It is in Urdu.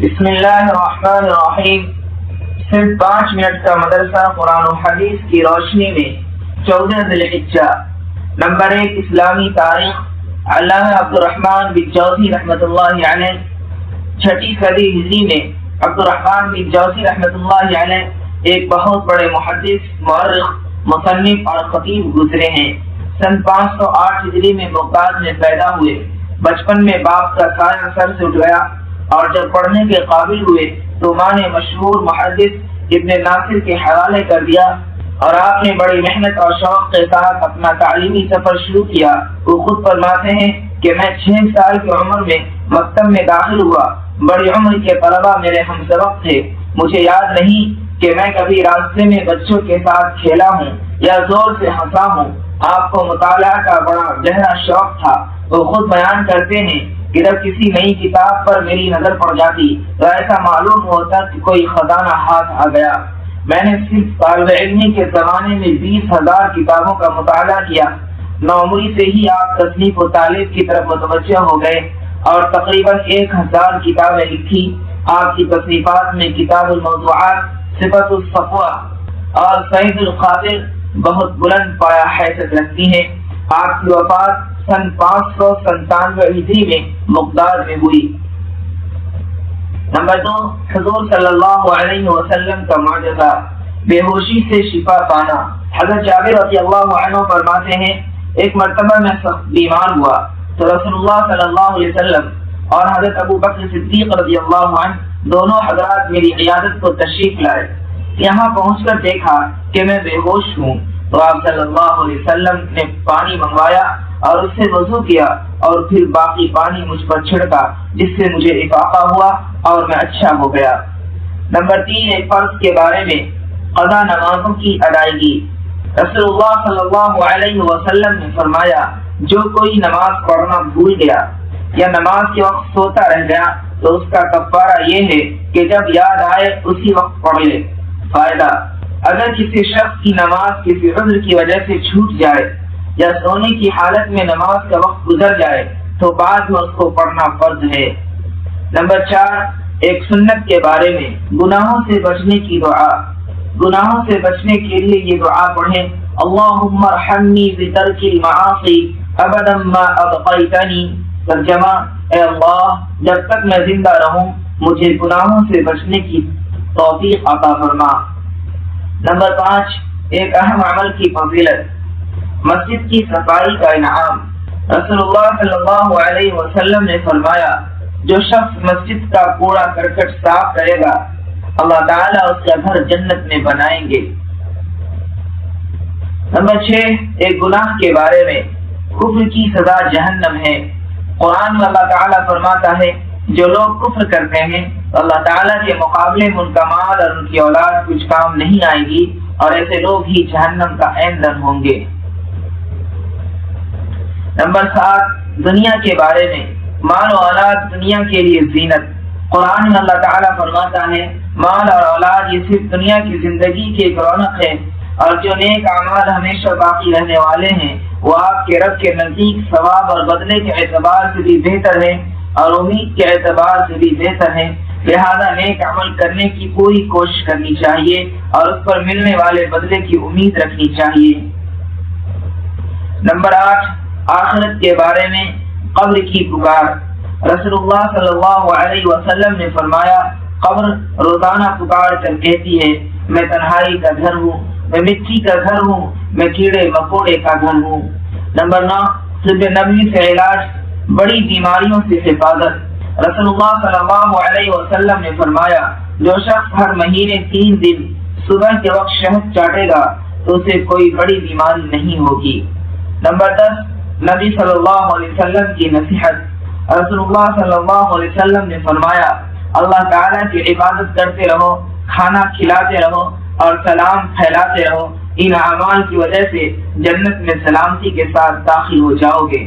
بسم اللہ الرحمن الرحیم۔ صرف 5 منٹ کا مدرسہ قرآن و حدیث کی روشنی میں 14 ذی الحجہ۔ نمبر 1، اسلامی تاریخ۔ علامہ عبدالرحمن بن جوزی رحمۃ اللہ علیہ 6 صدی ہجری میں عبدالرحمن بن جوزی رحمۃ اللہ علیہ ایک بہت بڑے محدث، مورخ، مصنف اور خطیب گزرے ہیں۔ سن 508 ہجری میں بغداد میں پیدا ہوئے۔ بچپن میں باپ کا سایہ سر سے اٹھ گیا اور جب پڑھنے کے قابل ہوئے تو ماں نے مشہور محدث ابن ناصر کے حوالے کر دیا اور آپ نے بڑی محنت اور شوق کے ساتھ اپنا تعلیمی سفر شروع کیا۔ وہ خود فرماتے ہیں کہ میں 6 سال کی عمر میں مکتب میں داخل ہوا۔ بڑی عمر کے طلبہ میرے ہم سبق تھے۔ مجھے یاد نہیں کہ میں کبھی راستے میں بچوں کے ساتھ کھیلا ہوں یا زور سے ہنسا ہوں۔ آپ کو مطالعہ کا بڑا گہرا شوق تھا۔ وہ خود بیان کرتے ہیں کہ جب کسی نئی کتاب پر میری نظر پڑ جاتی تو ایسا معلوم ہوتا کہ کوئی خزانہ ہاتھ آ گیا۔ میں نے صرف طالب علمی کے زمانے میں 20,000 کتابوں کا مطالعہ کیا۔ نوعمری سے ہی آپ تصنیف و تالیف کی طرف متوجہ ہو گئے اور تقریباً 1000 کتابیں لکھی۔ آپ کی تصنیفات میں کتاب الموضوعات، صفت الصفوہ اور سعید القادر بہت بلند پایا حیثیت رکھتی ہیں۔ آپ کی وفات سن 597 ہجری میں بغداد میں ہوئی۔ نمبر 2، حضور صلی اللہ علیہ وسلم کا معجزہ، بے ہوشی سے شفا پانا۔ حضرت جابر رضی اللہ عنہ فرماتے ہیں ایک مرتبہ میں سخت بیمار ہوا تو رسول اللہ صلی اللہ علیہ وسلم اور حضرت ابو بکر صدیق رضی اللہ عنہ دونوں حضرات میری عیادت کو تشریف لائے۔ یہاں پہنچ کر دیکھا کہ میں بے ہوش ہوں تو آپ صلی اللہ علیہ وسلم نے پانی منگوایا اور اس سے وضو کیا اور پھر باقی پانی مجھ پر چھڑکا، جس سے مجھے افاقہ ہوا اور میں اچھا ہو گیا۔ نمبر 3، ایک فرض کے بارے میں، قضا نمازوں کی ادائیگی۔ رسول اللہ صلی اللہ علیہ وسلم نے فرمایا جو کوئی نماز پڑھنا بھول گیا یا نماز کے وقت سوتا رہ گیا تو اس کا کفارہ یہ ہے کہ جب یاد آئے اسی وقت پڑھ لے۔ فائدہ: اگر کسی شخص کی نماز کسی عذر کی وجہ سے چھوٹ جائے یا سونے کی حالت میں نماز کا وقت گزر جائے تو بعد میں اس کو پڑھنا فرض ہے۔ نمبر 4، ایک سنت کے بارے میں، گناہوں سے بچنے کی دعا۔ گناہوں سے بچنے کے لیے یہ دعا پڑھیں: اللہم ارحمنی بترک المعاصی ابدا ما ابقیتنی۔ ترجمہ: اے اللہ، جب تک میں زندہ رہوں مجھے گناہوں سے بچنے کی توفیق عطا فرما۔ نمبر 5، ایک اہم عمل کی فضیلت، مسجد کی صفائی کا انعام۔ رسول اللہ صلی اللہ علیہ وسلم نے فرمایا جو شخص مسجد کا کوڑا کرکٹ صاف کرے گا اللہ تعالیٰ اس کا گھر جنت میں بنائیں گے۔ نمبر 6، ایک گناہ کے بارے میں، کفر کی سزا جہنم ہے۔ قرآن میں اللہ تعالیٰ فرماتا ہے جو لوگ کفر کرتے ہیں تو اللہ تعالیٰ کے مقابلے میں ان کا مال اور ان کی اولاد کچھ کام نہیں آئے گی اور ایسے لوگ ہی جہنم کا ایندھن ہوں گے۔ نمبر 7، دنیا کے بارے میں، مال و اولاد دنیا کے لیے زینت۔ قرآن میں اللہ تعالیٰ فرماتا ہے مال اور اولاد یہ صرف دنیا کی زندگی کی ایک رونق ہے اور جو نیک اعمال ہمیشہ باقی رہنے والے ہیں وہ آپ کے رب کے نزدیک ثواب اور بدلے کے اعتبار سے بھی بہتر ہے اور امید کے اعتبار سے بھی بہتر ہے۔ لہذا نیک عمل کرنے کی پوری کوشش کرنی چاہیے اور اس پر ملنے والے بدلے کی امید رکھنی چاہیے۔ نمبر 8، آخرت کے بارے میں، قبر کی پکار۔ رسول اللہ صلی اللہ علیہ وسلم نے فرمایا قبر روزانہ پکار کر کہتی ہے میں تنہائی کا گھر ہوں، میں مٹی کا گھر ہوں، میں کیڑے مکوڑے کا گھر ہوں۔ نمبر 9، طب نبوی سے علاج، بڑی بیماریوں سے حفاظت۔ رسول اللہ صلی اللہ علیہ وسلم نے فرمایا جو شخص ہر مہینے 3 دن صبح کے وقت شہد چاٹے گا تو اسے کوئی بڑی بیماری نہیں ہوگی۔ نمبر 10، نبی صلی اللہ علیہ وسلم کی نصیحت۔ رسول اللہ صلی اللہ علیہ وسلم نے فرمایا اللہ تعالیٰ کی عبادت کرتے رہو، کھانا کھلاتے رہو اور سلام پھیلاتے رہو، ان اعمال کی وجہ سے جنت میں سلامتی کے ساتھ داخل ہو جاؤ گے۔